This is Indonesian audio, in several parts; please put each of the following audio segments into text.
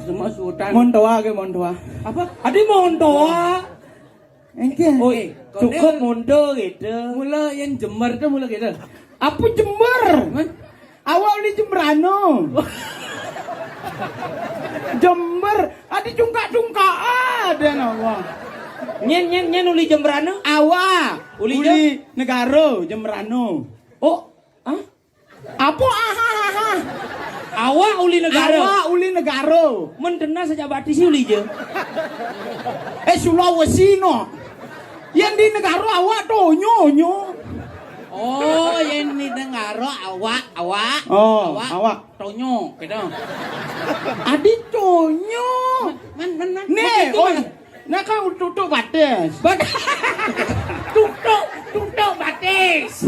semua sultan. Montoa ke Montoa. Apa? Adi Montoa. Engke. Oh, Cukup Mondo gitu. Mula yang Jember tuh mula gitu. Apa Jember? Awal di Jemberano. Jember, adi cungkak ada nawa. Nyen uli Jemberano. Awa, Uli negaro Jemberano. Oh, ah? Apa Awa uli negara. Awa uli negaro. Mendena sejak bati sih uli je. Sulawesi no. Yang di negaro awak tuh nyo. Oh, yang di negara awak. Oh, awak. Tonyo, gitu. Adi tonyo. Man. Nih, oh, nah kan tutup batas. Tutup batis.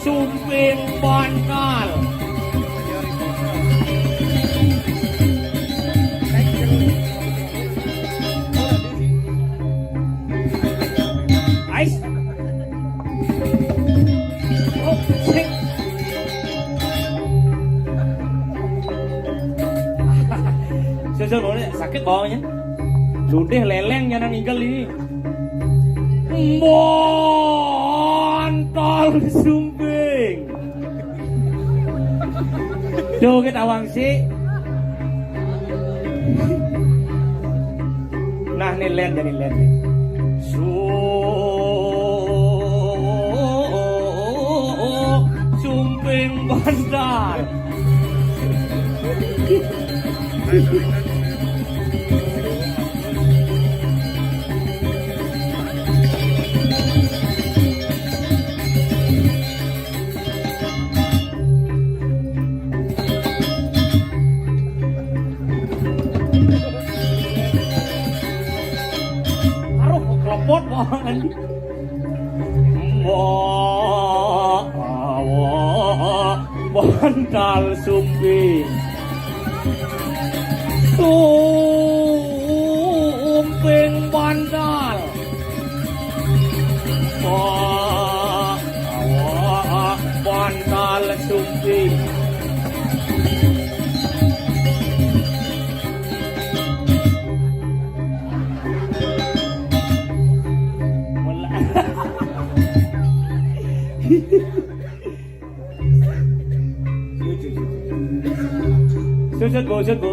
Sumping Bangkal. Ais. Oh, sing. Susul boleh sakit bawahnya. Sudah leleng jangan ninggal ini. Montol sumbing. Duh kita wangsi. Nah nih len jadi len. Sumbing bandar. Kelopot banget. Bantal sumping. Sumping bandal. Bantal sumping. Sud go.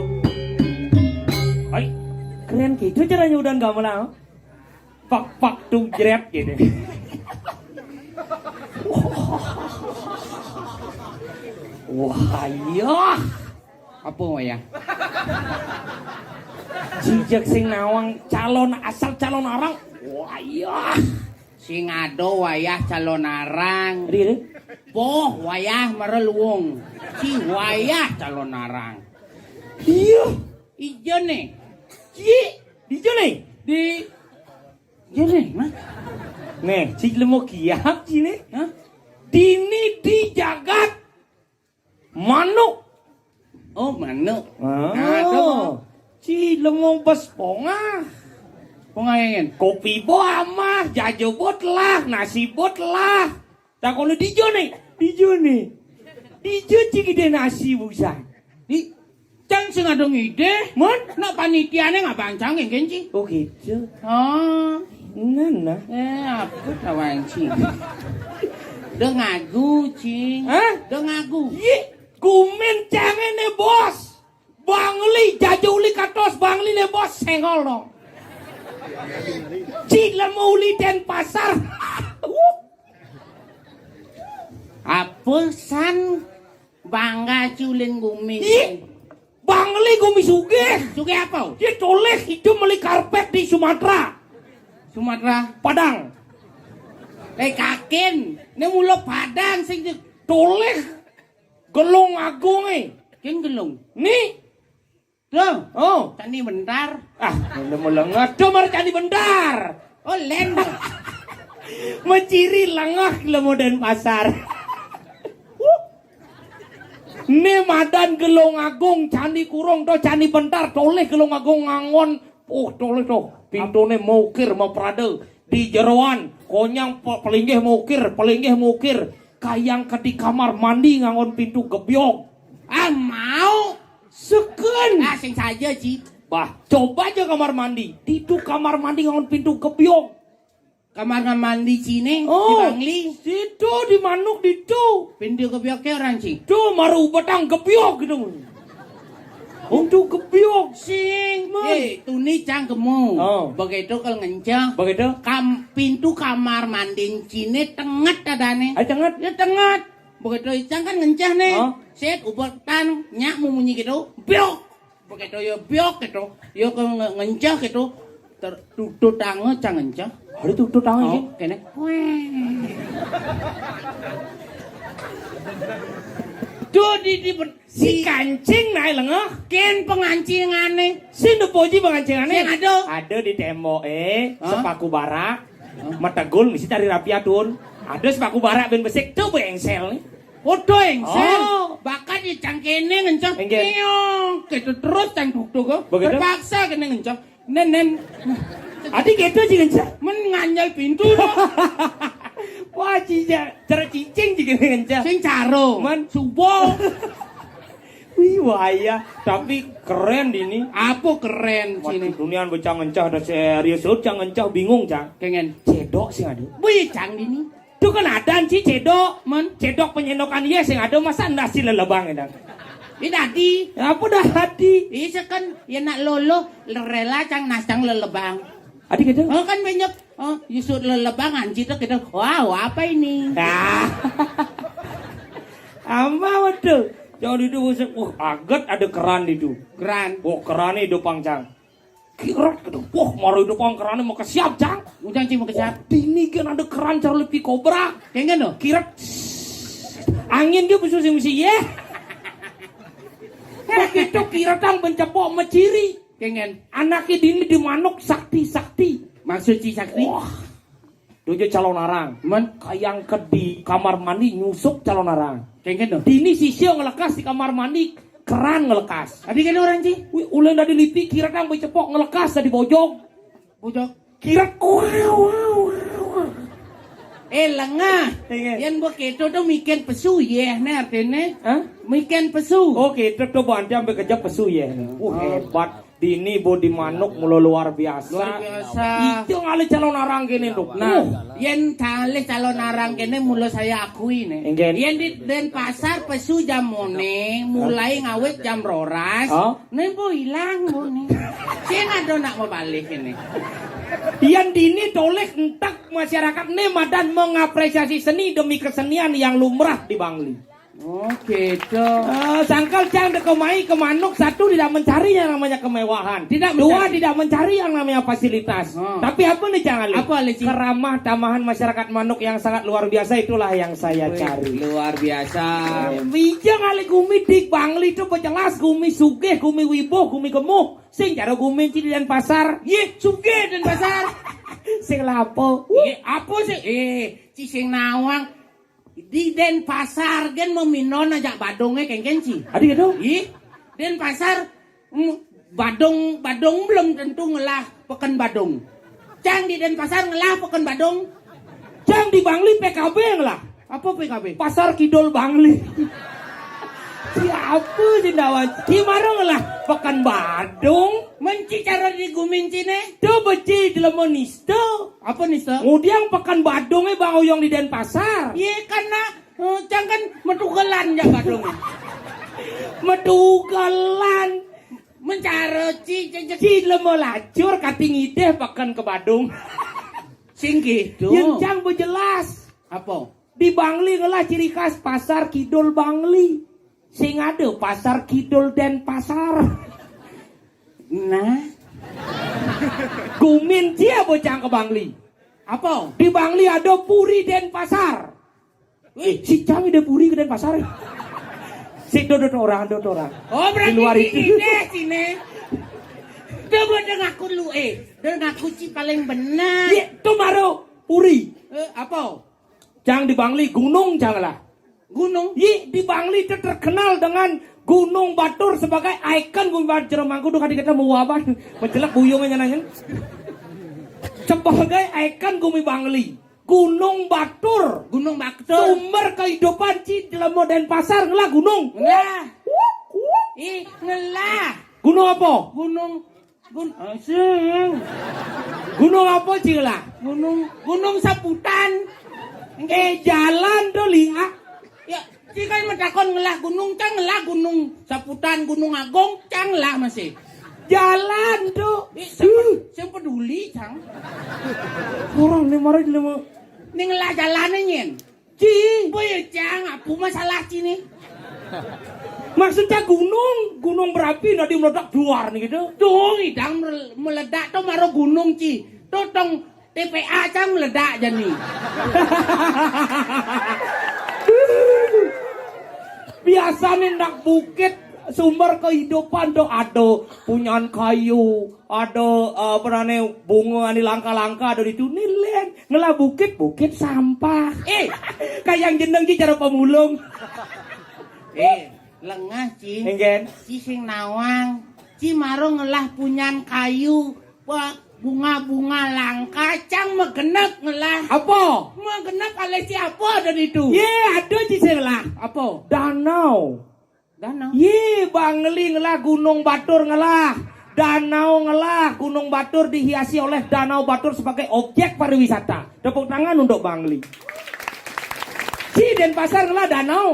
Ay, keren gitu caranya udah nggak mau. Pak tuh grab gitu. Wah, iya. Apa ya? Jijak sing nawang asal calon orang. Wah, iya. Sing ado wayah calon arang. Riri. Poh wayah mereluung. Si wayah calon arang. Iya. Ijo nih. Di jone. Di Jene, mah. Nih, cik lemo kiap sini. Hah? Dini di jagat manuk. Oh, manuk. Aduh. Cik lemo bas pongah. Pengayen. Kopi boamah, jajo bot lah, nasi bot lah. Tak kalau di jone. Di cik ide nasi busan. Di Cang sing ada ngide, Mon, nak panitiane nggak bancang yang kenci. oh gitu. Oh, Nana. apa kawan cing? Dengagu cing. Hah? Dengagu. Yi, kumen cangen nih bos. Bangli jajuli katos bangli nih bos sengol dong. Cila mau li den pasar. Apa san bangga culin gumi? Yi, Bangli gumi sugih. Suge apa? Dia toleh hidup meli karpet di Sumatera. Sumatera. Padang. Kakin. Ini mulo Padang sing Toleh gelong agung ken gelung. Nih. Tuh. Oh. Tani bentar. Mula ngado mar candi bendar. Oh, len. Menciri lengah lemo dan pasar. Nih madan gelong agung candi kurung to candi bentar toleh gelong agung ngangon. Oh toleh to pintone maukir mau prade di jeroan Konyang pelinggih mukir. Kayang ke di kamar mandi ngangon pintu gebyok. Ah mau. Seken. Sing saja Ci. Bah, coba aja kamar mandi. Itu kamar mandi ngangon pintu gebyok. Kamar mandi Cine di Oh, Bangli. situ di manuk itu. Pintu kebioknya orang Ci. Tuh maru batang gebyok gitu. Untuk gebyok. Sing. Man. Tuni cangkemu. Oh. Begitu kalau ngencah. Begitu? Pintu kamar mandi Cine tenget adane. Ayo cengat. Ya tenget. Begitu icang kan ngencah nih. Oh. Set ubetan nyak mau bunyi gitu. Biok. Begitu ya biok gitu. Ya ke ngencah gitu. Tertutup tangan cang ngencah. Hari tutup tangan Oh, ya. kene. Tuh Si kancing naik lengah. ken pengancingane. Si nepoji pengancingannya. Sing ada. Ada di tembok Hah? sepaku barak. Mategul mesti cari rapi atun. Ada sepaku barak ben besik tuh bengsel nih. Foto engsel. Oh. Bahkan di cangkene ngencok. Enggen. Gitu terus cang duk-duk. Begitu? Terpaksa kena ngencok. Nen. Adik gitu sih kencang. Menganjal pintu loh. Wah cara cincing juga kencang. Sing caro. Man. Subo. Wih waya. Tapi keren ini. Apa keren Sini sini. dunian becang encah ada serius cang encah bingung cang. Kengen. Cedok sih ada. Wih cang dini. Itu kan ada sih cedok. Cedok penyendokan iya sih ada masa nasi lelebang ya. Ini tadi. Apa dah hati? Isa kan ya nak lolo rela cang nasang lelebang. Adik gitu. Oh kan banyak Yusuf lelebang anjir tuh kita. Wow apa ini? Ah. Ama waduh. Jangan itu busuk. Agat ada keran itu. Keran. Keran itu pangcang. Kirat gitu. Maru itu pang keran mau kesiap cang. Ujang cing mau kesiap. Ini kan ada keran cara lebih kobra. Kengen no? Kirat. Angin dia busuk sih ya. Begitu kiratang mencepok menciri. Kengen. Anaknya dini di manuk sakti. Maksud si sakti. Wah. Dojo calon arang. Kayang ke di kamar mandi nyusuk calon arang. Kengen no? Dini sisio ngelekas di kamar mandi keran ngelekas. Adi kan orang sih? Wih, ulen dari lipi kirat yang bercepok ngelekas dari bojong. Bujok. Kirat wow. Lengah. Kengen. Yan begitu tuh mikian pesu ya, nih artinya. Hah? Mikian pesu. Oke, truk tuh bantu sampai kejap pesu ya. Hebat. Dini bodi manuk mulu luar biasa. Luar biasa. Itu ngali calon arang gini tuh. Nah, yan tali calon arang kene mulu saya akui nih. Enggen. Yan di Denpasar pesu jam mone, mulai ngawet jam roras. Oh. Nih po hilang mone. Saya nggak ada nak mau balik ini. Yang dini toleh entak masyarakat nema dan mengapresiasi seni demi kesenian yang lumrah di Bangli. Oh gitu. Sangkal cang dekemai ke manuk, satu tidak mencari yang namanya kemewahan, dua tidak mencari yang namanya fasilitas. Tapi apa nih cang Ali? Apa Ali? Keramah tamahan masyarakat manuk yang sangat luar biasa, itulah yang saya cari. Luar biasa. Bijang Ali gumi di Bangli itu jelas gumi sugih, gumi wiboh, gumi gemuh. Sing cara gumi di Denpasar. Ye, sugih Denpasar. Sing lapo? Apa sih? Sing nawang. Di Denpasar kan meminon aja badongnya kengken sih. Adik itu? Denpasar badong belum tentu ngelah pekan badong. Cang di Denpasar ngelah pekan badong. Cang di Bangli PKB lah. Apa PKB? Pasar Kidul Bangli. Siapa sih dawan? Gimana ngelah pekan badung? Menci cara digumin cine? Tuh beci di lemonista. Apa nih so? Kemudian pekan badungnya Bang Oyong di Denpasar. Iya karena cang kan metugelan ya badongnya. Metugelan. Mencari Ci lemelacur kating ideh pekan ke Badung. sing gitu. Yang cang berjelas. Apa? Di Bangli ngelah ciri khas Pasar Kidul Bangli. Sing ada Pasar Kidul Denpasar. Nah, Gumin cia bocang ke Bangli. apa? Di Bangli ada Puri Denpasar. Si Cang ada Puri ke Denpasar. Si dodot orang. Oh berarti Di luar itu. sini. Dia udah ngaku lu dia ngaku sih paling benar. Iya, itu baru Puri. Apa? Cang di Bangli gunung Cang lah. Gunung? Iya, di Bangli itu terkenal dengan Gunung Batur sebagai ikon Gunung Batur Jeremangku tuh kadang kita mewaban mencelak buyungnya nyanyi. Sebagai ikon Gumi Bangli. Gunung Batur. Gunung Batur. Sumber kehidupan Ci dalam modern pasar ngelah gunung. Ngelah. Ngelah. Gunung apa? Gunung apa Ci ngelah? Gunung Saputan. Jalan tuh lihat. Ya, Ci kan mentakon ngelah gunung cang ngelah gunung Saputan, Gunung Agung cang ngelah masih. Jalan tuh. Siapa peduli cang? Orang ni marah jelema. Ning ngelah jalannya nyen. Ci, Boy cang, apa masalah Ci nih? maksudnya gunung berapi nanti meledak luar nih gitu. Tuh, idang meledak tuh maro gunung Ci. Tuh tong TPA cang meledak jadi. Biasa nih nak bukit sumber kehidupan tuh ada punyaan kayu, ada bunga ini langka-langka ada di situ nih ngelah bukit sampah. Kayak yang jeneng Ci cara pemulung. Lengah Ci. Engen. Ci sing nawang. Ci maro ngelah punyaan kayu. Bunga-bunga langka cang megenep ngelah. Apa? Megenep oleh siapa dari itu? Ada Ci sebelah. Apa? Danau. Danau. Bangli ngelah Gunung Batur ngelah. Danau ngelah Gunung Batur dihiasi oleh Danau Batur sebagai objek pariwisata. Tepuk tangan untuk Bangli. Ci Denpasar ngelah danau.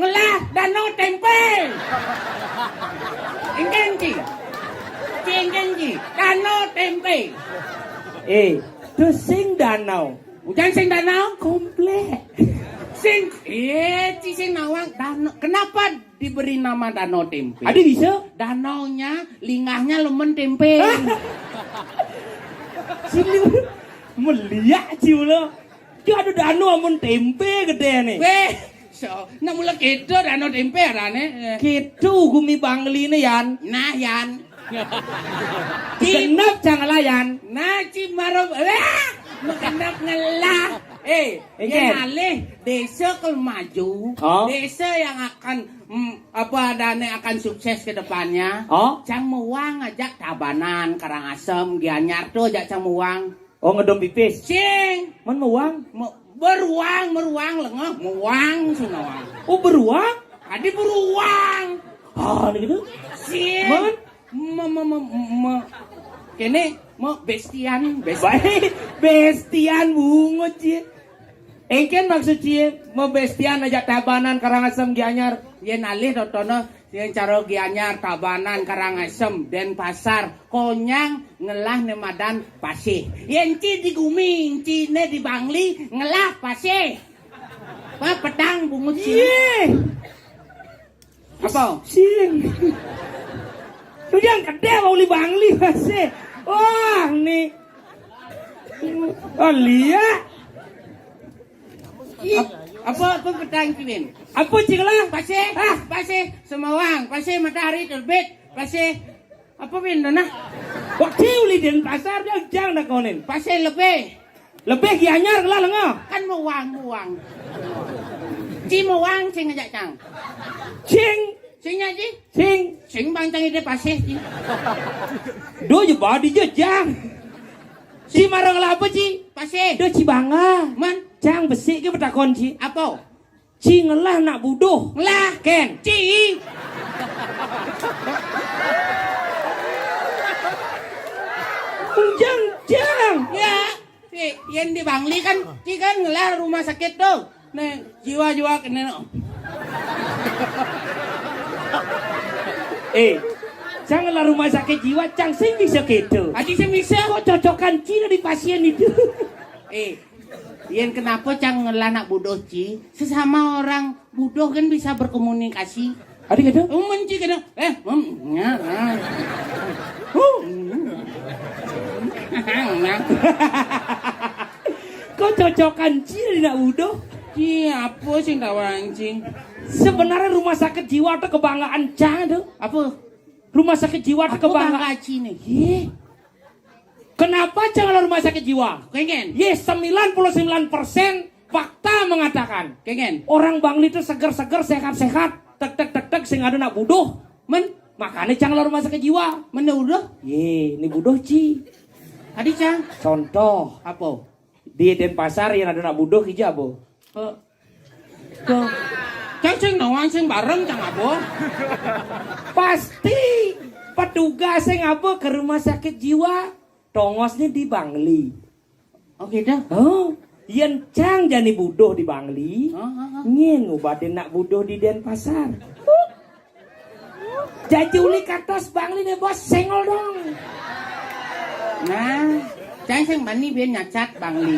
Ngelah danau tempe. Ingin Ci. Danau tempe. Terus sing danau. Ujan sing danau Komplek. Ci sing nawang danau. Kenapa diberi nama danau tempe? Ada bisa? Danaunya lingahnya lemen tempe. Sini meliak Ci lo. Ci ada danau amun tempe gede nih. So, nak mula kedo danau tempe arane. Gitu gumi Bangli ini Yan. Nah Yan. Genep jangan layan. Nah Ci maro mengenap ngelah. Yang alih desa maju. Desa yang akan akan sukses ke depannya. Cang Muang ajak Tabanan, Karangasem, Gianyar tuh ajak Cang Muang. Ngedom pipis. Cing. Man Muang. Beruang lengah. Muang sunawang. Beruang? Adi beruang. Ini gitu. Cing. Kene mau bestian. Baik, bestian bunga Ci. Engken maksud Ci mau bestian ajak Tabanan, Karangasem, Gianyar. Yen alih totono yang cara Gianyar, Tabanan, Karangasem, Denpasar, Konyang ngelah nemadan Pasih. Yen Ci di Guming, Ci ne di Bangli ngelah Pasih. Pedang bungut Ci. Apa? Sing. Lu yang gede mau li Bangli Pasih. Wah, nih. Lihat. Apa pedang Cibin? Apa Ci lah? Pasih Semawang, Pasih Matahari terbit, Pasih apa Bin dona? Waktu uli Denpasar jangan nak konin. Pasih lebih Gianyar lah lengah. kan muang. Ci muang sing ngajak cang. Singnya Ci? Sing bancang ide Pasih Ci. Do je badi je jang. Si marang lah apa Ci? Pasih. Do Ci bangga. Man, Jang besi ke petakon Ci. apa? Ci ngelah nak buduh. Lah, Ken. Ci. Jang. Ya, yang di Bangli kan, Ci kan ngelar rumah sakit tuh. Nih, jiwa-jiwa kena. Janganlah rumah sakit jiwa, Cang sing bisa gitu. Adi bisa. Kok cocokan Ci di pasien itu? Yang kenapa Cang ngelah nak budoh Ci? Sesama orang budoh kan bisa berkomunikasi. Adik gitu? Ci kena. Kok cocokan Ci di nak buduh? Ci apa sih tawa anjing? Sebenarnya rumah sakit jiwa itu kebanggaan Cang tuh. Apa? Rumah sakit jiwa itu Aku kebanggaan. bangga Ci nih. Kenapa janganlah rumah sakit jiwa? Kengen. 99% fakta mengatakan. Kengen. Orang Bangli itu seger-seger, sehat-sehat. Tek sing ada nak buduh. Makanya janganlah rumah sakit jiwa. Mana udah? Ini buduh Ci. Adi Cang. Contoh Apa? di Denpasar yang ada nak buduh hija Abo. Cang sing nawang sing bareng Cang Abo. Pasti petugas yang Abo ke rumah sakit jiwa. Tongosnya di Bangli. Oh gitu. Oh, yen Cang jani buduh di Bangli. Oh. Ngin ngobatin nak buduh di Denpasar. Jajuli katos Bangli nih bos, sengol dong. Nah, Cang sing bani biar nyacat Bangli.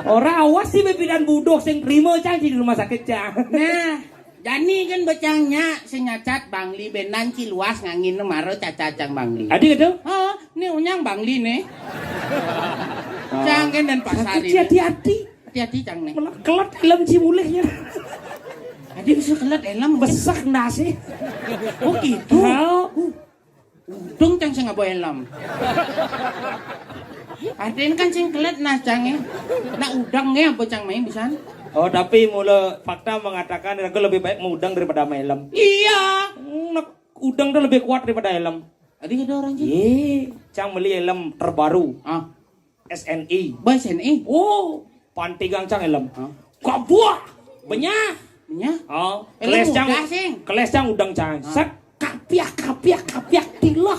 Ora awas sih bepidan buduh sing primo Cang di rumah sakit Cang. Nah, jani kan becangnya sing nyacat Bangli benan luas ngangin maro cacacang Bangli. Adi gitu? Oh, ini unyang Bangli nih. Cang kan dan pasar ini. Hati-hati. Hati-hati Cang nih. Malah kelat ilem cimulehnya. Adi bisa kelet elam Besak nasi. Oh gitu. Untung Cang sing ngabo elam. Aden kan sing kelet nah Cang nak udangnya apa Cang main bisa? Oh tapi mula fakta mengatakan raga lebih baik mengudang daripada melem. Iya. Udang tuh lebih kuat daripada helm. Adi ada orang sih. Cang beli helm terbaru. Ah, SNI. bahasa ini. Oh, pantigang Cang helm. Ah. Kabuah. Banyak. Nya. Oh, Helm keles Cang. mudah, Sing. Keles Cang udang Cang. Sak kapiak tilah.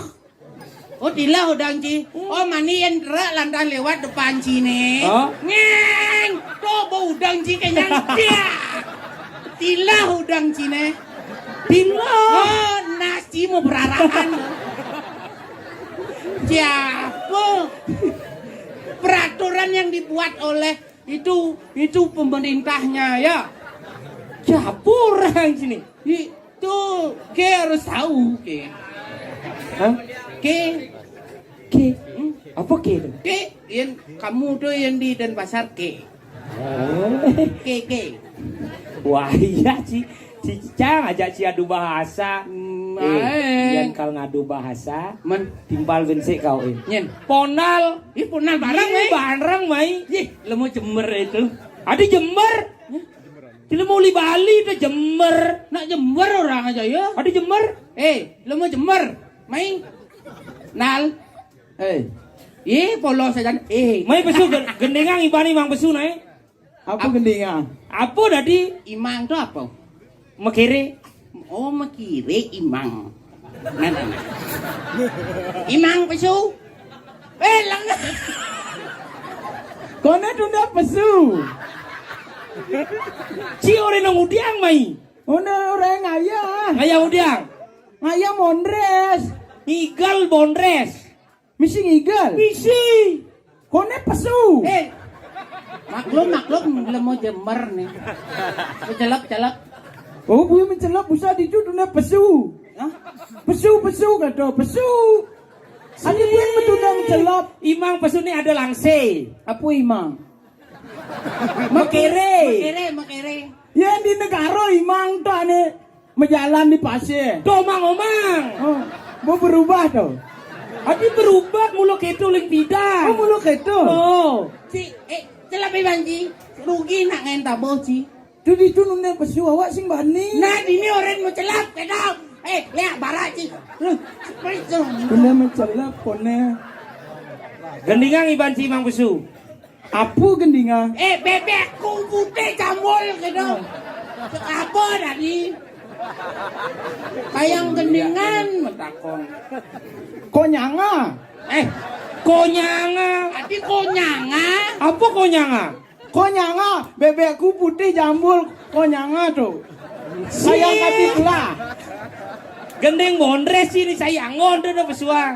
Oh tilah udang ci. Oh mani yang gerak lantas lewat depan sini. Oh. Ngeng. Tuh bau udang ci kenyang dia. Tilah udang cine. Tilah. Oh nasi mau berarahan. Siapa? Peraturan yang dibuat oleh itu pemerintahnya ya. Siapa orang sini? Itu ke harus tahu ke. Hah? Ke Apa ke? Ke, yang kamu tuh yang di Denpasar ke. Oh. Ke. Wah iya si Cang ajak si adu bahasa. Yang kal ngadu bahasa. Men, Timbal bensik kau ini. nyen. Ponal. Punal barang mai. Barang mai. Ih, lu mau Jember itu. Ada Jember. Kita mau li Bali itu Jember. Nak Jember orang aja ya. Ada Jember. Lu mau Jember? Main. Nal. Polos saja. Mai pesu gendengang ibani mang pesu naik. Apa gendingan? Apa tadi? Imang tuh apa? Mekere. Oh, makire imang. Nah. Imang pesu. Lang. Kona tunda pesu. Si orang nang udiang mai. Orang ngaya, Ngaya udiang. ngaya mondres, Igal bondres. misi ngigal, Misi. kone pesu. Maklum belum mau Jember nih. Celak. Oh, gue mencelok busa di dunia pesu. Hah? Pesu kata pesu. Ada gue betuna mencelok. Imang pesu ni ada langse. Apa imang? Mekere. Makere. Ya di negara imang tuh ane menjalan di pasir. Omang. Oh, mau berubah tuh. Adi berubah mulu ketu ling bidang. Oh, mulu gitu. Oh. Celak banji. Rugi nak ngenta boci. Tuh di dunia pesu awak sing bani. Nah, ini orang mau celak kedap. Lihat barak ci. Kone mencelok kone. Gendingang iban si Imang pesu. Apa gendinga? Bebekku putih cambul kedap. Apa tadi? Kayang gendingan metakon. Konyanga. Konyanga. Tadi konyanga. Apa konyanga? Konyanga, bebekku putih jambul konyanga tuh. Sayang hati belah. Gendeng bondres ini sayangon tuh udah pesuang.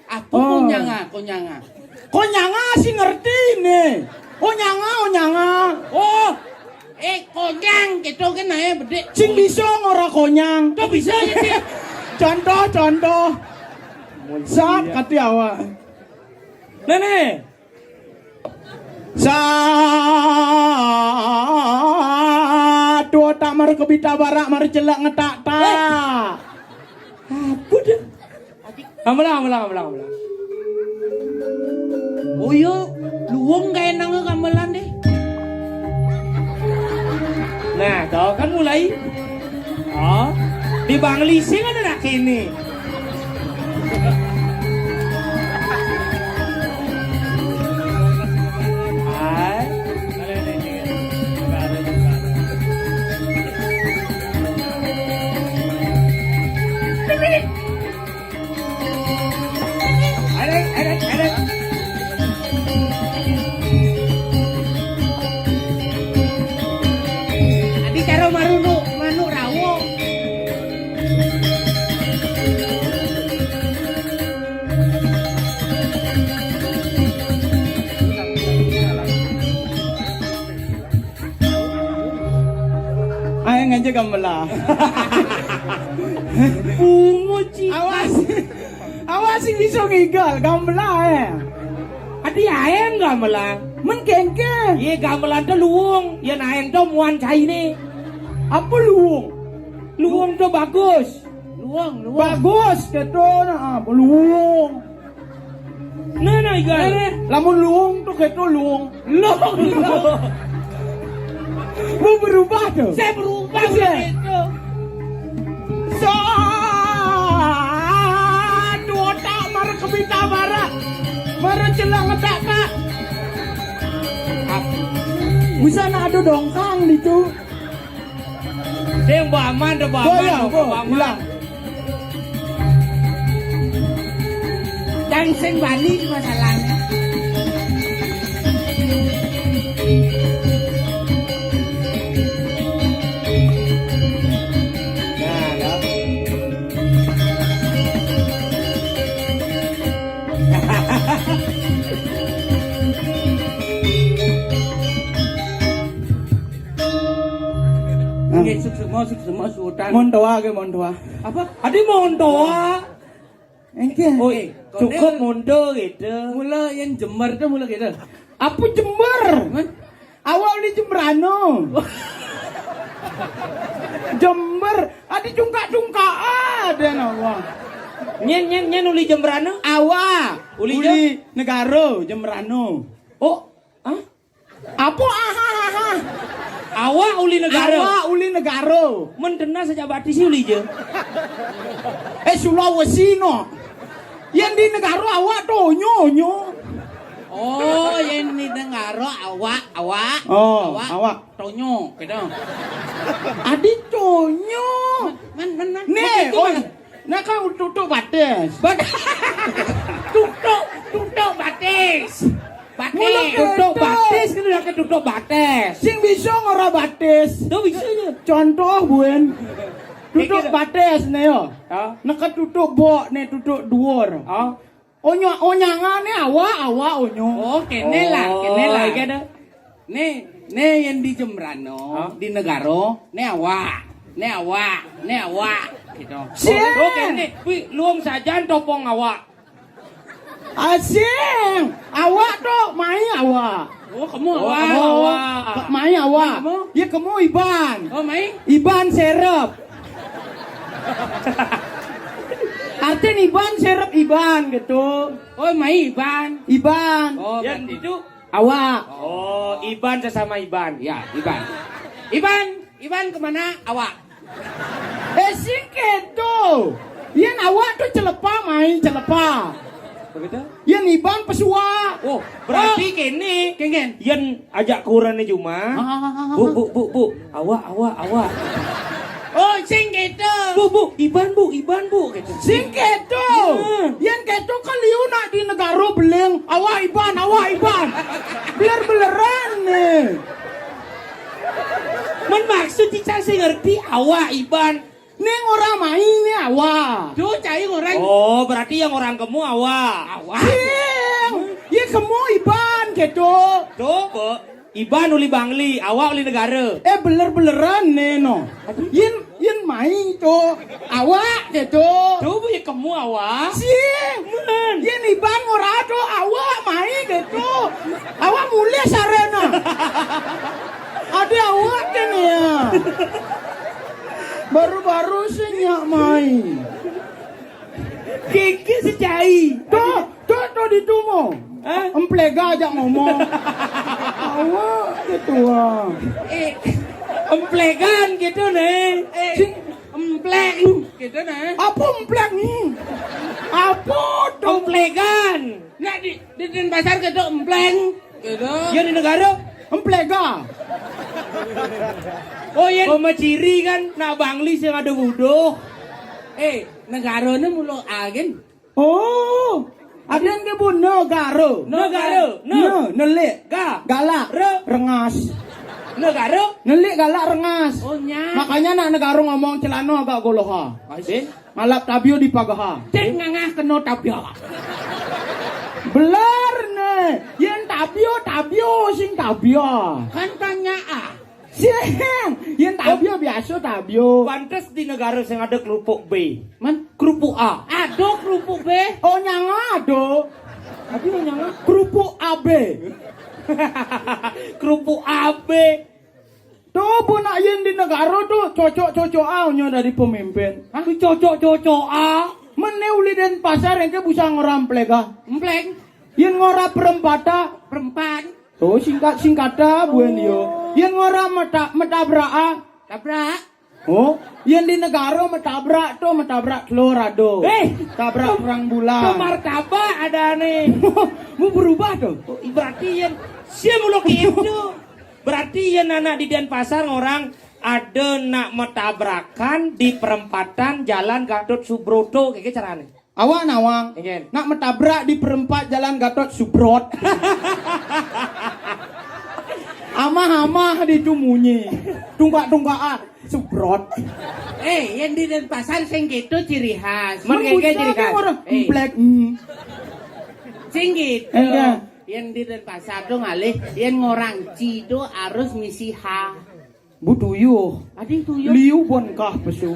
Apa Oh. konyanga? Konyanga sih ngerti nih. Konyanga. Oh, konyang gitu kan bedek. Sing bisa ngora konyang. Kok bisa ya sih? Contoh. Saat kati awak. Nenek. Satu tak mar kebita barak mar celak ngetak tak. Apa dah? Amalang. Oh yo, luwung kayak nang gamelan deh. Nah, kau kan mulai. Oh, di Bangli sing ada nak kini. aja gamelan. Bungo cik. Awas sing bisa ngigal gamelan. Adi aeng gamelan. Men kengke. Ye gamelan tuh luwung. Yen aeng tuh muan cai ni. Apa luwung? Luwung tuh bagus. Luang. Bagus keto na apa luwung. Nah ikan. Lamun luwung tuh keto luwung. Luwung. Mau berubah tuh. Saya berubah Iya. itu. So, dua tak marah kebita marah celang ngetak tak. Bisa nak ada dongkang itu. Dia yang baman, dia baman. Bilang. Dan sing Bali masalahnya. Nggih, suk-suk sultan. Mon doa ke mon doa. Apa? Adi mondoa. Engke. Oh, cukup mondo gitu. Mula yang Jember tuh mula gitu. Apa Jember? Awal di Jemberano. Jember, ada cungkak-cungkak ada nawa. Nyen uli jembrana. Awa, Uli uli negara Jemberano. Oh, ah? Apa aha. Awak uli negara. Awa uli negara. Mendena sejak batis uli je. Sulawesi no. Yang di negara awak tuh nyo. Oh, yang di negara awak. Oh, awak. Tonyo, gitu. Adi tonyo. Man. Nih, oh, nah kan tutup batas. Tutup batis. Mula Tutup keto. batis kan udah ke tutup batis. Sing bisa ngora batas. Tuh bisa aja. Contoh buen. Tutup batas nih yo. Ah, Nak tutup bok nih tutup dhuwur. ah. Onyangan nih awak onyo. Oh, kene lah. Iya dah. Nih yang di Jemberano, di negara, nih awak. Gitu. Siang. Oke nih, luang saja topong awak. Asing. Awak tuh main awak. Oh, kamu Oh, awak. kamu awak. Main awak. Kamu? Ya kamu Iban. Oh, Mai? Iban serep. Artinya Iban serep Iban gitu. Oh, Mai Iban. Iban. Oh, Yang berarti- itu. Awak. Oh, Iban sesama Iban. Ya, Iban kemana? Awak. Sing gitu. Yang awak tuh celepa main celepa. Begitu? Yang Iban pesua. Oh, berarti kini. Kengen. Yen ajak kurannya cuma. Bu. Awak. Oh, sing gitu. Bu, Iban bu, gitu. Sing gitu. Yang gitu kan liu nak di negara beleng. Awak Iban. Beler-beleran nih. Men maksud Cica sih ngerti awak Iban. Nih orang main nih awak. Duh, cai orang. Oh, berarti yang orang kamu awak. Awak. Sing. Ya kamu Iban gitu. Tuh, Bu. Iban uli Bangli, awak uli negara. Beler-beleran nih no. Yen main tuh. Awak gitu. Tuh, Bu, ya kamu awak. Sing. Yen Iban ngora tuh awak main gitu. Awak mulai sarena. Ada awak kan ya. Baru-baru sih nyak main. Kiki secai. Tuh di tumo. Emplega aja ngomong. Awak gitu ah. Emplegan gitu nih. Sing Empleng. Gitu nah. apa empleg nih? Apa tuh? Emplegan. Nah, di pasar gitu empleng. Gitu. Yang di negara. Emplega. Oh iya. Koma ciri kan. Nak Bangli sih ada wuduh. Negara ini mulu agen. Oh, ada yang kebun negara. Nelik, galak, rengas. Negara. Nelik galak rengas. Oh, nya. Makanya nak negara ngomong celana agak goloha. Asin. Ngalap tabio di pagaha. Cek ngangah kena tabia. Belar nih, yang tabio sing tabio. Kan tanya ah. Sing, yen tabio biasa tabio. Pantes di negara yang ada kerupuk B. Man, Kerupuk A. aduh kerupuk be. Oh nyanga do. Tapi nyanga Kerupuk AB. kerupuk AB. Tuh pun nak yen di negara tuh cocok-cocok aunya dari pemimpin. Hah? Cocok-cocok A. Meneuli dan pasar yang ke bisa ngoramplek ah. Empleng, Yen ngora perempata. perempat, Tuh singkata buen yo. Yen ngora metabrak. tabrak. Oh, yen di negara metabrak telur ado. Tabrak perang bulan. Martabak ada nih. Mau berubah tuh. Oh, berarti yang siapa mulu itu. Berarti yang anak di Denpasar orang ada nak metabrakan di perempatan Jalan Gatot Subroto kayak caranya. Awak nawang. Ingin. Nak metabrak di perempat Jalan Gatot Subrot. Amah-amah di tumunyi. Tunggak-tunggakan Subrot. Yang di Denpasar sing gitu ciri khas. Man kayak ciri khas. Black. Sing gitu. Enggak. Yang di Denpasar tuh ngalih, yang ngorang cido harus misi H. Butuyu. Adi tuh yo. Liu bonkah pesung.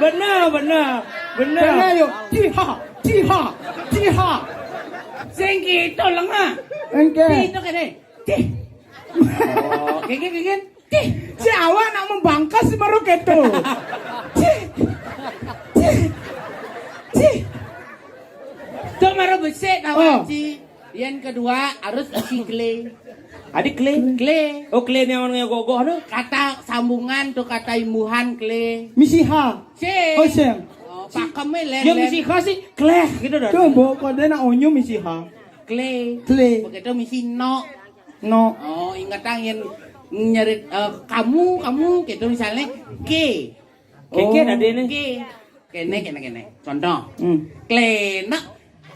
Benar. Benar yo. Ciha. Sing gitu lengah. Enggak. Itu kene. Cih. Oh, kengken. Cih. Si awak nak membangkas baru keto. Cih. Tuh maro besek Oh. kawan ci. Yang kedua harus isi kle. Adik kle. Kle. Oh kle yang orang gogoh aduh. Kata sambungan tuh kata imbuhan kle. Misi ha. Sing. Oh sing. Oh, pakemnya len. Yang misi khas sih kleh gitu dah. Tuh mbok kode nak onyo misi ha. Kle. Kle. Begitu misi no. No. Oh, ingatan yang nyerit kamu gitu misalnya ke. Keke ada ini. Ke. Kene. Contoh. Hmm. Klena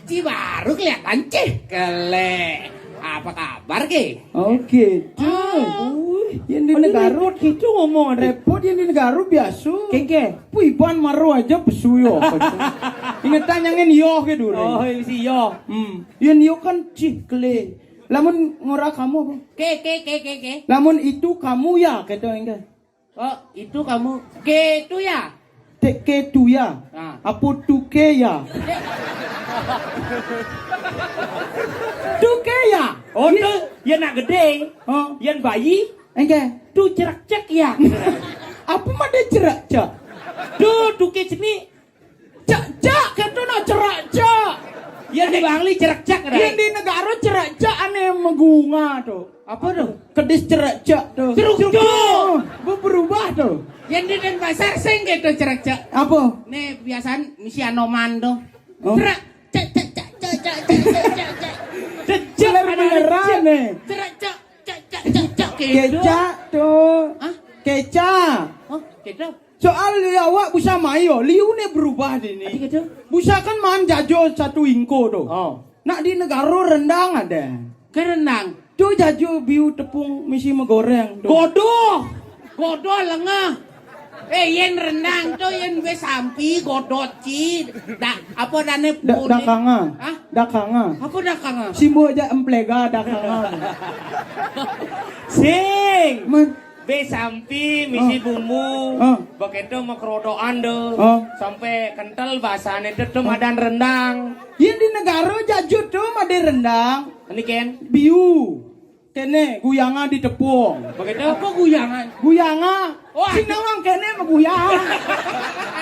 ci baru kelihatan cih. Kele. Apa kabar ke? Oh gitu. Yang di negara gitu ngomong ada. repot yang di negara biasa. Keke. Puiban maru aja pesuyo. Ingatan yang yo gitu. Oh isi yo. Yang yo kan cih kle. Lamun ngora kamu apa? Ke. Lamun itu kamu ya kata enggak. Oh, itu kamu ke itu ya? Ke tu ya. Ah. Apa tu ke ya? Tu ke ya. Oh tuh yang nak gede. Oh, Yang bayi. enggak. Tuh cerak cek ya. Apa mah dia cerak cak? Tuh tuke sini. Cak kata nak cerak cak. Yang di Bangli cerak cek Yang di negara cerak cak aneh mengunga tuh. Apa tuh? Kedis cerak cak tuh. Ceruk cuk. Berubah tuh. Yang di Denpasar sing gitu cerak-cerak. Apa? Nih biasaan misi anoman tuh. Oh. Cerak cek. Celer beneran nih. Cerak cek gitu. Kecak tuh. Hah? Kecak. Oh, gitu. Soal awak busa mayo, liu nih berubah di Tadi ini. gitu. Busa kan man jajo satu ingko tuh. Oh. Nak di negara rendang ada. Kerenang. Tuh jajo biu tepung misi megoreng. tuh. Godo lengah. Yen rendang tuh yen be sampi godot ci. Apa dane Dakanga. Hah? Dakanga. Apa dakanga? Simbo aja emplega dakanga. Sing. Man, Be sampi misi bumbu. Begitu makrodoan do. Sampai kental bahasane itu madan rendang. yang di negara jajo tuh made rendang. Ini Ken. Biu. Kene guyanga di tepung. Begitu. Apa guyangan? Guyanga. Wah. Sing nawang kene mah guyang.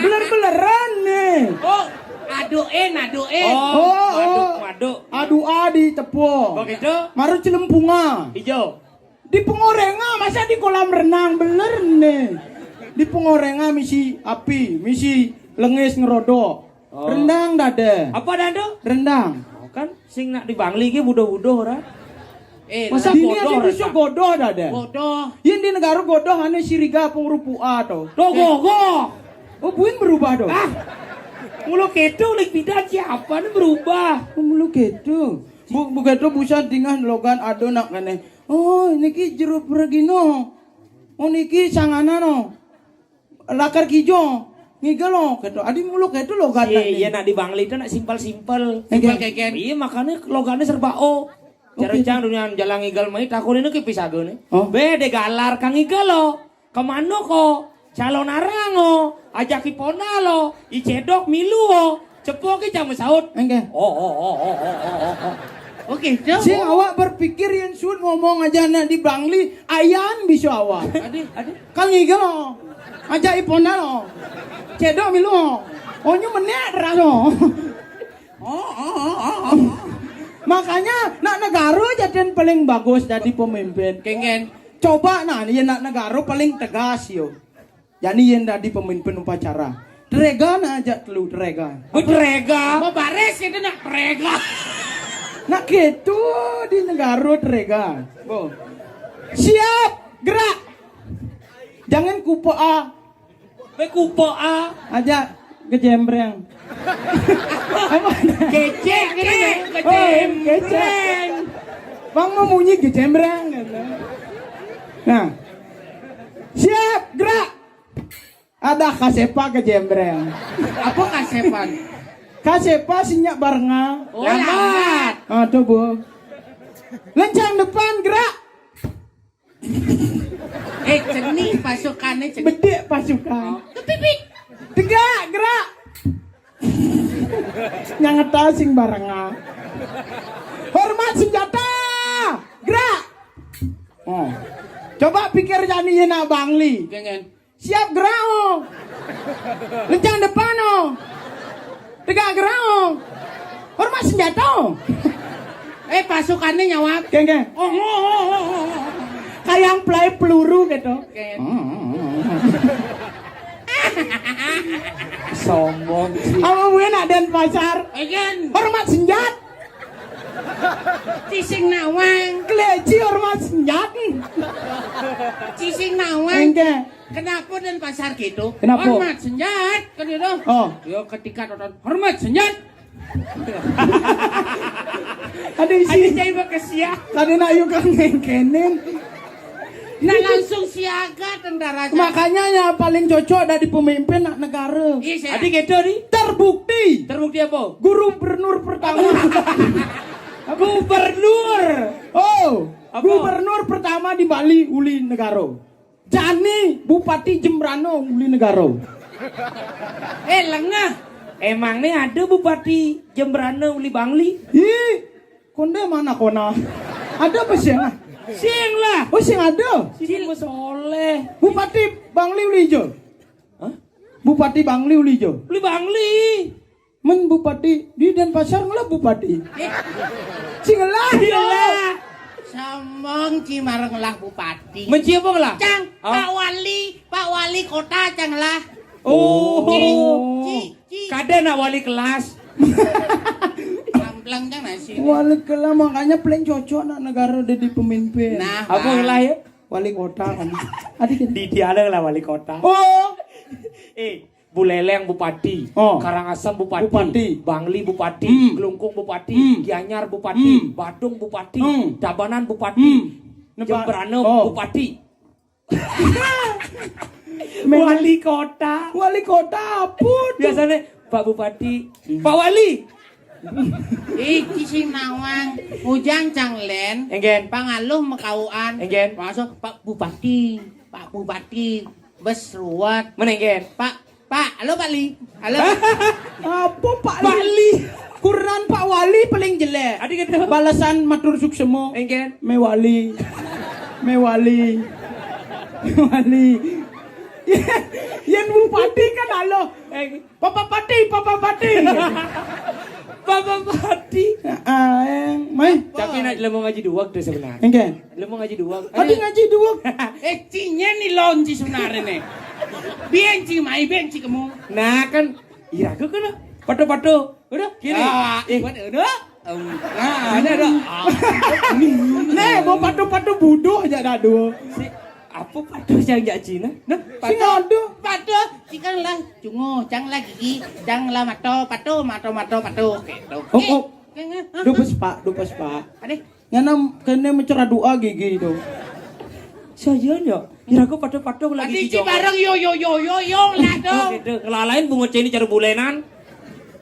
Beler-beleran nih. Oh, aduin. Maduk. Adu di tepung. Begitu. Maru celempunga. Hijau. Di pengorenga masa di kolam renang bener nih. Di pengorenga misi api, misi lengis ngerodok. Oh. Rendang dada. Apa dando? Rendang. Oh, kan sing nak di Bangli ge budo-budo ora. Masa bodoh, ini ada bisa Rasa? godoh dada. Bodoh. Yang di negara godoh ane siriga pengrupu A tuh. Gogo. Oh buin berubah tuh. Ah. Mulu ketu lik bidan siapa nih berubah. Mulu gitu. Begitu bisa tinggal logan ado nak kene. Oh niki jeruk regino. Oh niki sangana no. Lakar kijo. Ngigelo gitu. Adi mulu gitu logan. Iya nak di Bangli itu nak simpel-simpel. Simpel keken. Iya makanya logannya serba O. Carejang dunia jalan ngigal mah takun ini kipisageuneun. Oh. Bede galar kang ngigal lo. Kemana ko? Calon arango, ajak ipona lo, icedok milu lo. Cepok ki jam saut. Engke. Oh. Oke, okay, Sing awak berpikir yang sun ngomong aja na di Bangli, ayan bisa awak. Ade. Kang ngigal lo. Aja ipona lo. Cedok milu lo. Oh nyu menek raso. Makanya nak negara jadi paling bagus jadi pemimpin. Kengen. Coba nah yang nak negara paling tegas yo. Jadi yang jadi pemimpin upacara. Drega na aja telu drega. Bedrega. Mau baris itu nak rega. Nak gitu di negara drega. Bo. Siap, gerak. Jangan kupo a. Be kupo a. Aja kejembreng. Kecek ini. Kecek. Bang mau bunyi kejembreng. Nah. Siap, gerak. Ada kasepa kejembreng. Apa kasepan? Kasepa sinyak barenga. Oh, lambat. Tuh bu. Lencang depan gerak. Ceni pasukannya ceni. Bedek pasukan. Kepipik. Tegak gerak. Nyangeta sing barenga. Hormat senjata. Gerak. Oh. Coba pikir jani nak Bangli. Kengen. Siap gerak oh. Lencang depan oh. Tegak gerak oh. Hormat senjata oh. Pasukannya nyawab. Geng. Oh. Kayak play peluru gitu. Kengen. Sombong sih. Apa gue nak dan pasar? Kengen. Hormat senjat. Cising nawang. Keleci hormat senjat. Cising nawang. Engke. Kenapa dan pasar gitu? Kenapa? Hormat senjat. Kan itu. Oh. Yo ketika nonton hormat senjat. Ada Ada isi. jai bekesia. Tadi nak yuk kang ngengkenin. Nah langsung siaga tentara. Makanya ya paling cocok dari pemimpin nak negara. Iya saya. Adi gitu nih. Terbukti. Terbukti apa? Gubernur pertama. Gubernur. Oh. Apa? Gubernur pertama di Bali uli negara. Jani Bupati Jembrano uli negara. Lengah. Emang nih ada Bupati Jembrana uli Bangli? Ih, konde mana kona? Ada apa sih? Sing lah. Oh sing ada. Sing soleh. Bupati Bangli uli hijau. Hah? Bupati Bangli uli hijau. Uli Bangli. Men Bupati di Denpasar ngelah Bupati. Sing ngelah Iya. Sombong Cimareng lah bupati. Menci apa lah? Cang, Ah. Pak Wali kota cang lah. Oh. Ci. Kada nak wali kelas. Kamplang cang nasi. Wali kela makanya paling cocok nak negara jadi pemimpin. Nah, Apa lah ya? Wali kota kan. Adik Di dia ada lah wali kota. Oh, Buleleng Bupati, Oh. Karangasem Bupati, Bupati. Bangli Bupati, Hmm. Kelungkung Bupati, Hmm. Gianyar Bupati, Hmm. Badung Bupati, Hmm. Tabanan Bupati, Neba- Jembrana Oh. Bupati. Memang- Wali kota. wali kota apa tuh? Biasanya Pak Bupati, Pak Wali. Cising nawang. Ujang cang len. Enggen. Pangaluh mekauan. Enggen. Masuk Pak Bupati. Bes ruwet. Menenggen. Pak, halo Pak Li. Halo. Apa Pak Pak Li? Quran Pak Wali paling jelek. Adik gitu. Balasan matur suksemo. Enggen. Mewali. Yang bupati kan halo. Papa Pati. Bapak Bupati. Mai. Tapi nak mau ngaji dua tuh sebenarnya. Engke. Mau ngaji dua. Adi ngaji dua. Cinya nih lonci sebenarnya nih. Benci mai benci kamu. Nah kan, iya aku kan pato. Udah, kiri. Udah. Ada. Nih, mau patu-patu buduh aja dah dua. Apa pato yang jak Cina? Nah, Sing ada. Pato, cikan lah, cungo, cang lah gigi, cang lah mato, pato. Gitu. Oh. Dupes pak. Adik, Ngana kena mencerah doa gigi itu. saya ya. Kira aku pato lagi adik ci bareng yo lah dong. Gitu. Kelalain bunga ini cara bulenan.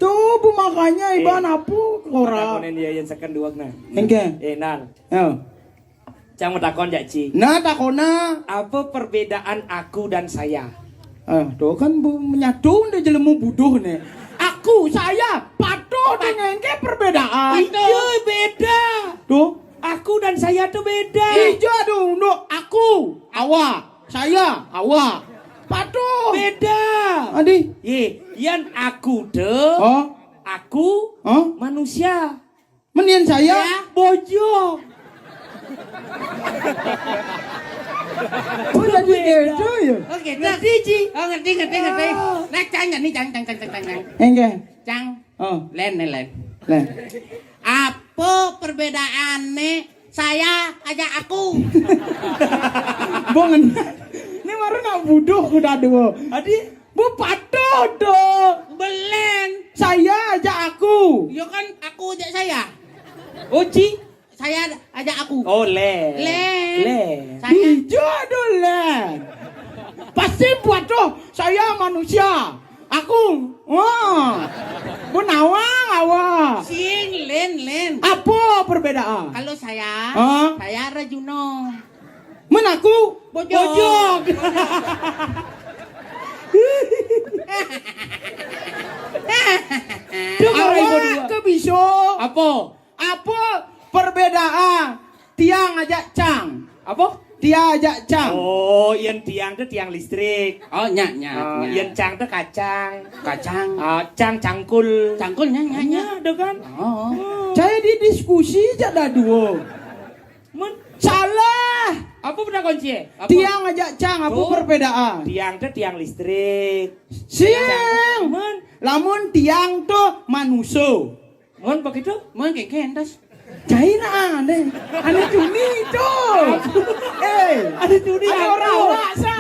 Tuh bu makanya iban apa ora. Takonin dia yang second duak nah. Engke. Nal. Ya. Cang mau takon jak Ci. Nah takona. Apa perbedaan aku dan saya? Tuh kan bu menyatu udah jelemu buduh nih. Aku, saya, patuh dengan engke perbedaan. Iya beda. Tuh. Aku dan saya tuh beda. Iya dong, no. Aku, awak, saya, awak. Patuh. Beda. Adi. Yan aku deh. Oh, Aku oh. manusia. Mending saya. Bojong. Oh jadi gitu ya. Oke, Ngerti Ci? Oh ngerti. Nah, cang nih, cang. Engke. Cang, Oh, len. lah. Apa perbedaannya saya aja aku? Bongen. Ini baru nak buduh kuda dua. Adi. Bu patuh dong. Belen. Saya aja aku. Ya kan aku aja saya. Oh Ci. Saya aja aku. Oh le. Len. Saya. Hijau dulu. Pasti patuh. Saya manusia. Aku. Wah. Bu nawang awak. Sing len. Apa perbedaan? Kalau saya, Hah? saya Rajuno. Men aku Bojong. Awak ke biso. Apa? Apa perbedaan tiang ajak cang? Apa? Tiang ajak cang. Oh, yang tiang tuh tiang listrik. Oh, nya. Yang cang tuh kacang. Kacang. Cang cangkul. Cangkul nya. Ada kan? Oh. Saya di diskusi jada dua. Men, Salah. apa pernah kunci? Apa? Tiang ajak cang apa Oh. perbedaan? Tiang tuh tiang listrik. Siang. Men, Lamun tiang tuh manusia. men begitu? Mun kendas. China aneh. Aneh cuni tuh. Ada judi Aneh apa? orang awak sa.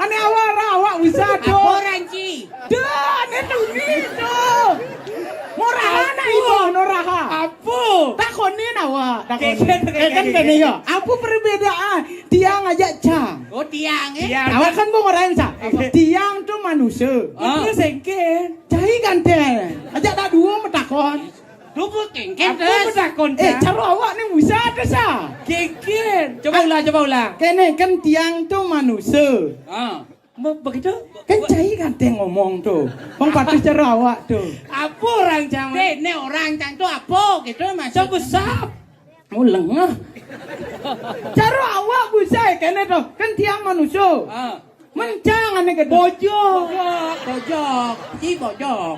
Aneh awak bisa tuh. Apa ranci? Dah, aneh cuni tuh. Moraha na ibu noraha. Apa? Takonin awak. Keken, keken, Kan keken. kene yo. Apa perbedaan tiang ajak cang? Oh, tiang Tiang. Awak kan mau ngarain sa. Tiang tuh manusia. Terus engken. Cai ganteng. Ajak tak dua metakon. Dupu Apa kendas. pernah kunci? Cara awak ni bisa ada sa. Keken. Coba ulang. Kene kan tiang tuh manusia. Ah. Begitu? Kan cai ganteng ngomong tuh. Bang patut cara awak tuh. Apa orang cang? Ini orang cang tuh apa gitu Coba maksud. sap. Mau lengah. Cara awak bisa kene tuh. Kan tiang manusia. Ah. Mencang ane ke Bojong. Bojok. Ci bojok.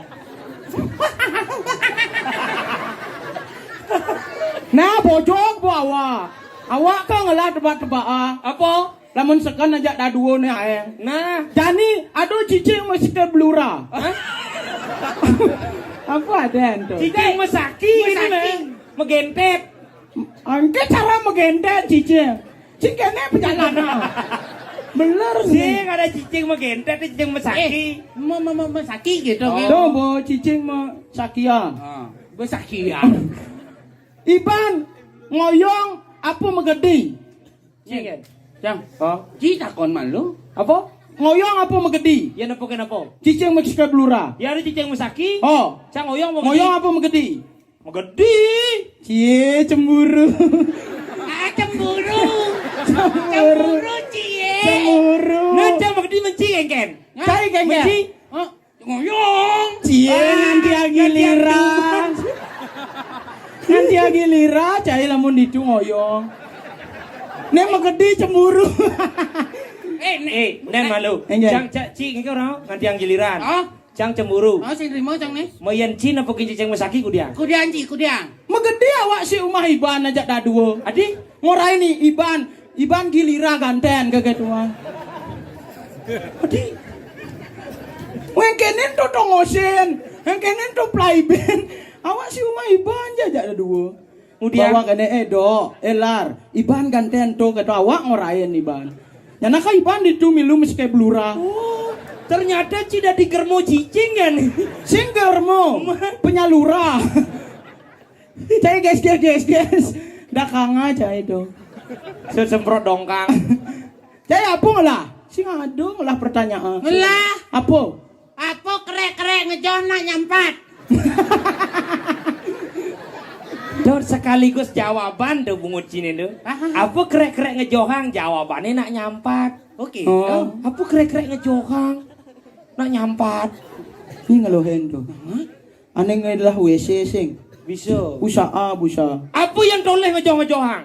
Nah bojok bu awak. Awak kan ngelah tebak-tebak. Apa? Lamun sekan ajak dah dua ni aeng. Nah. Jani aduh cicing mesti ke blura. Hah? Apa ada tuh? Cicing mesaki ini Mesaki. men. Megentet. Angke cara megendet cicing. Cicingnya perjalanan. Bener sih. Cing ada cicing megentet, cicing mesaki. Mesaki gitu. Tuh bu cicing me sakia. Ah. Besaki ya. Iban ngoyong apa megedi? Cing. Cang. Oh. Ci takon malu. Apa? Ngoyong apa megedi? Ya napa kenapa? Cicing mesti ke blura. Ya ada cicing mesaki. Oh. Cang oyong mau Ngoyong apa megedi? mau gede. Cie cemburu. Ah, cemburu. Cemburu. Cemburu cie. Cemburu. Nah, cang mau gede menci engken. Cai kengke. Menci. Oh, ngoyong. Cie nanti giliran. Nanti giliran cai lamun ditu ngoyong. Nek megedi cemburu. Nen malu. Engken. Cang ci engke orang nganti yang giliran. Oh, Cang cemburu. oh sing rimo cang nih. Mau yang cina apa cicing mesaki ku dia? Kudiang ci, kudiang. Megedi awak si umah iban ajak dah dua. Adi? Ngorai nih Iban gilira ganten kegetuan. Adi. Wengkenen tuh tongosen, wengkenen tuh playben. Awak si umah Iban jajak ada dua. Kemudian Bawa kene edo, elar. Iban ganten tuh kata awak ngorain Iban. Nyana ka Iban ditu milu mesti kayak blura. oh, ternyata cida digermo cicing kan. Singgermo, penyalura. Cai guys. Dakanga cai itu. Sesemprot dongkang. Cai apa lah? Sing ado lah pertanyaan. Ngelah. Apa? Apa krek-krek ngejoh nak nyampat? Dor sekaligus jawaban tuh bungut cini tuh. Apa krek-krek ngejohang jawabannya nak nyampat. Oke. Oh. Apa krek-krek ngejohang nak nyampat. Ini ngeluhin tuh. Aneh ngelah WC sing. Bisa. Usaha busa. Apa yang toleh ngejohang?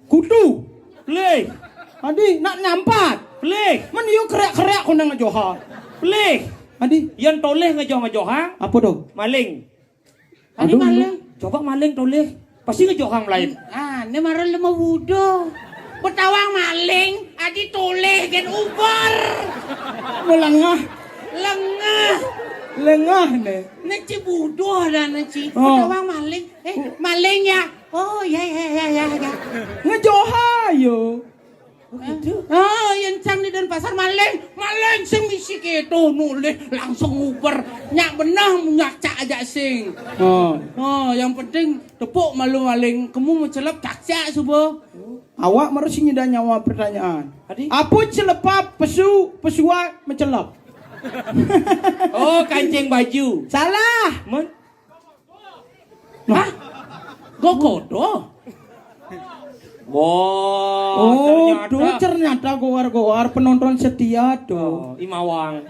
Kudu. Leh, Adi nak nyampat. leh, Man yo kerek-kerek kau nang ngejoha. leh. Adi Yang toleh ngejohang apa tuh? maling. Tadi malam. Coba maling toleh. Pasti ngejohang lain. Ini marah lemah wudo. Petawang maling, adi toleh gen ubar. Melengah. Lengah. Lengah nih. Neci budo ada neci. Oh. Petawang maling. Maling ya. Oh ya. Ngejoha yo. Oh, yang cang di dan pasar maling sing misi gitu nulis langsung uber nyak benang nyacak aja sing. Oh, yang penting tepuk malu maling kamu mau celep cacak subuh. Awak harus nyeda nyawa pertanyaan. Adi? Apa celepap pesua mencelap? Oh, kancing baju. Salah. Men, Hah? Gokodo. wow, Oh, ternyata goar penonton setia Oh, tuh. Imawang.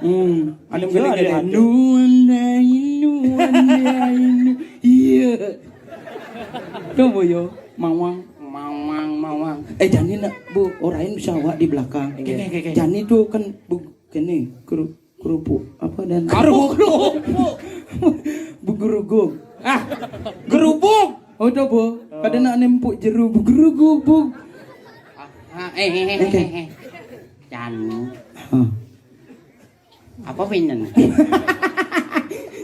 Ada Iya, ada. inu. Iya. Coba yo, mawang. Jani nak bu, orang bisa awak di belakang. Oke. Jani tuh kan bu, kene kerupuk apa dan Kerupuk. bu geruguk. Ah, gerubuk. Oh coba, kadang nak nempuk jeru bu geruguk. Jan. Hah. Apa pinten?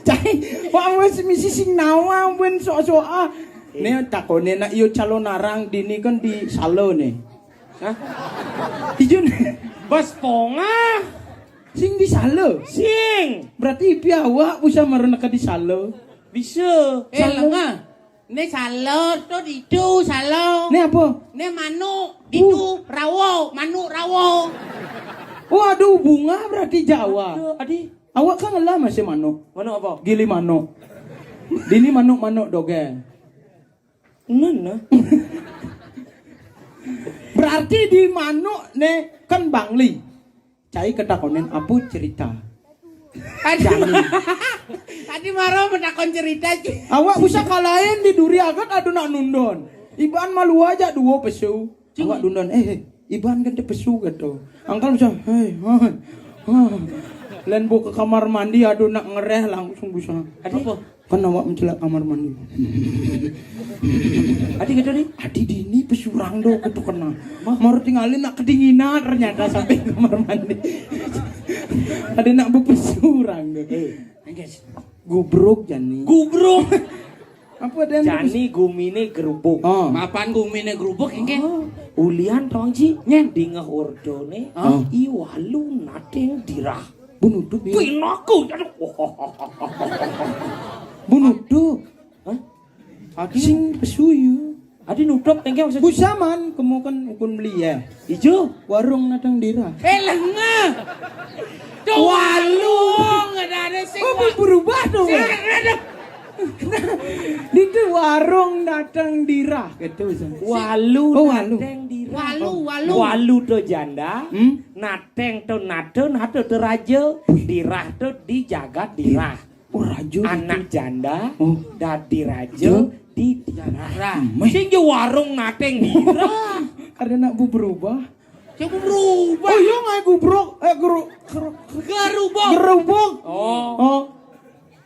Cai, wak wes misi sing nawa ben sok-soka. Nih takone nak yo calon narang dini kan di salo nih. Hah? Ijun Bas ponga. sing di salo. Sing. Berarti pi awak bisa merenaka di salo. Bisa. Lengah. Ini salo tuh itu salo. Nih apa? Ini manuk itu rawo, manuk rawo. Waduh, bunga berarti Jawa. Adi, Awak kan ngelah masih manuk. mana apa? Gili manuk. Dini manuk dogel. Nana. Berarti di manuk nih kan Bangli. Cai ketakonin apa cerita? Tadi marah menakon cerita. Awak bisa kalahin di duri agat adu nak nundon. Iban malu aja dua pesu. Awak nundon Iban kan pesu gitu. Angkal bisa Len bu ke kamar mandi adu nak ngereh langsung bisa. Adi, Kan awak mencelak kamar mandi. adi gitu nih. Adi dini pesurang do ketu kena. Mau tinggalin nak kedinginan ternyata sampai kamar mandi. Ada nak berpesurang do. Gubruk Jani. Gubruk. Apa dan Jani gumine gerubuk. Oh. Mapan gumine gerubuk ini. Ulian tong ci nyen di ngehordone. Oh. Iwalu nateng dirah. Bunuh Pinaku. Bunuh Hah? Adi sing pesuyu. Adi nutup tengke maksud. Busaman kamu kan ukun beli ya. Ijo. Warung natang dira. Lengah. Tuh walung ada sing. Oh berubah dong. Itu warung datang dirah gitu. Walu Oh, walu. nateng dirah. Walu. Walu to janda. Nateng to nate to raja. Dirah to dijagat dirah. Oh rajo. Anak janda Oh. dadi raja di dirah. Sing jo warung nateng dirah. Karena nak bu berubah. Coba berubah. Oh iya nggak gubrok. Gerubuk. Oh.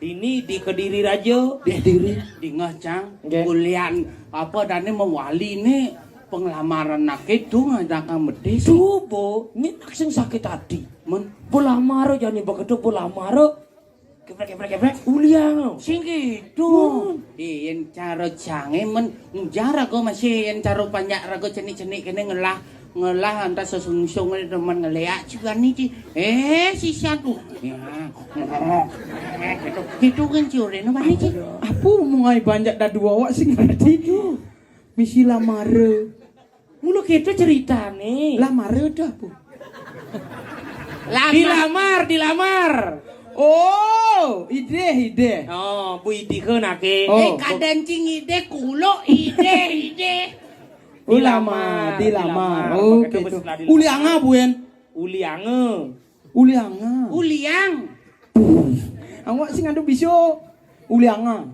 Ini di Kediri raja. Di diri. Di ngacang Nggih. kulian apa dane mewali ini penglamaran nak itu ngadakan medis. Tubo, nyenak sing sakit hati. Men Bola maro jani begitu bola maro. Keprek uliang. sing gitu. Yen cara jange men njara ko masih yen cara panjak rago cenik-cenik kene ngelah antar sesungsung teman ngeleak juga nih sisa tuh ya gitu kan ciurin apa nih Ci? Apa mulai banyak dah dua awak sih ngerti itu. Misi lamare. Mulu kita cerita nih. Lamare dah bu. Dilamar. Oh, ide. Oh, Bu Idi kenake. Oh. Kadancing ide kulo ide. Dilamar. Dilamar. Oh, Pakai gitu. setelah dilamar. Ulianga buen. Uliange. Ulianga. Uliang. Awak sing anu biso. Ulianga.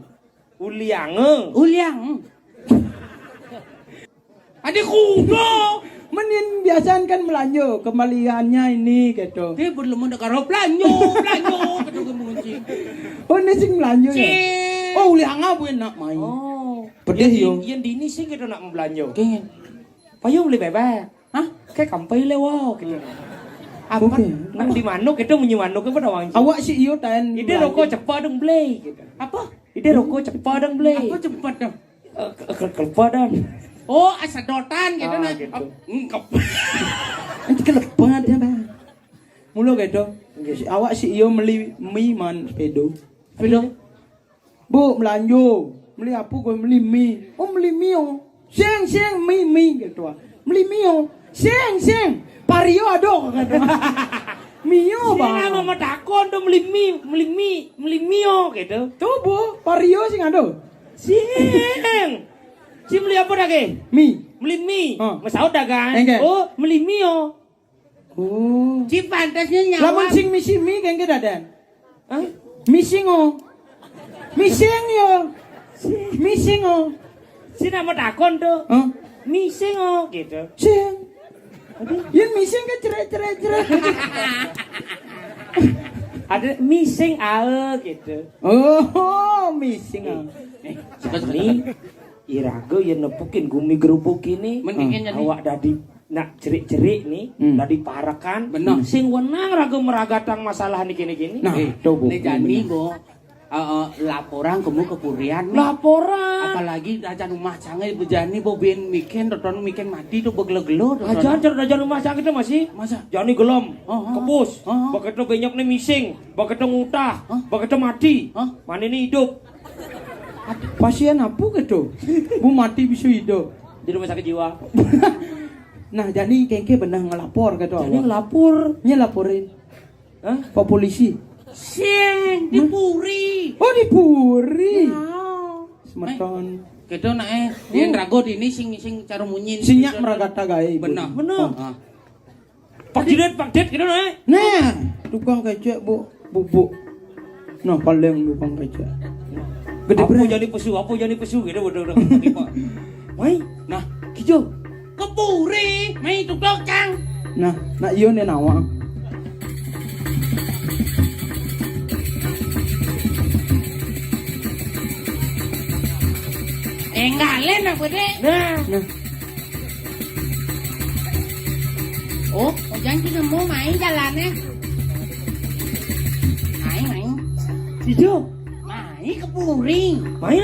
Uliange. Uliang. Adik kulo. Menin biasaan kan melanjo kembaliannya ini gitu. Dia belum ada karo planyo. Betul kemunci. Oh, ini sing melanjo ya. Cik. Oh, ulianga buen nak main. Oh. Pedih yo. Yang dini sih kita nak membelanja. Kengen. Payung beli bebek. Hah? Kayak kampai lewo gitu. Apa? Oke. Nak di manuk itu menyi manuk itu pada wang. Awak si iyo tan. Ide rokok cepat dong beli gitu. Apa? Ide rokok cepat dong beli. Apa cepat dong? Kelepadan. Oh, sedotan gitu Ah, nah. gitu. Nanti kelepat ya bang. Mulu gitu. Awak si iyo meli mie man pedo. Pedo. Bu melanjo. Meli apa gue meli mie. Oh meli mie oh. Seng mie gitu. Meli mie oh. Seng. Pario ado gitu. Mio Bang, bang. mama takon tuh beli mio gitu. Tuh bu, Pario sing ado. Sing. Si beli apa lagi? Mie. Beli mie. Oh. Masaud dah kan? Engke. Oh, beli mio. Oh. Si pantasnya nyawa. Lamun sing misi mie kengke dadan. Hah? Missing oh. Missing yo. Missing oh. Si nama takon tuh. Hah? Mising oh gitu. Sing. Yen missing ke cerai. Ada mising gitu. Oh, missing ah. Ini irago yang nepukin gumi gerupuk ini. Mendingin jadi. Awak dadi nak cerik-cerik nih, dadi parakan. Bener. Sing wenang rago meragatang masalah nih gini-gini. Nah, tuh bu. Nih jani bo. Laporan kamu ke Purian nih. Laporan. Apalagi aja rumah canggih bejani bo ben mikin doton mikin mati tuh begelo-gelo. Aja rumah sakit itu masih. Masa? Jani gelom, Oh, oh. kebus, Oh, oh. begitu banyak nih mising, begitu ngutah, Oh. begitu mati. Oh. Mana ini hidup Pasien apa gitu? Bu mati bisa hidup. di rumah sakit jiwa. Nah, jadi kengke benar ngelapor gitu Jadi awak. ngelapor. Nya laporin. Hah? Pak polisi. Sing di Puri. Oh, di Puri. Oh. Semeton. Gitu nah dia rago di ini sing cara munyin. Sinyak meragata gae. Benar. Bener. Ah. Pak Det gitu nah. Nah, tukang kecek bu, bubuk. Nah, paling tukang kecek. Gede Apa berat. jadi pesu gitu udah Pak. Mai, Nah, kijo. ke Puri, main tukang kang. Nah, iyo nih nawa. Ngalen apa deh? Nah, Nah, Oh, jangan nemu main jalannya. Main. kijo. Main ke Puri. Main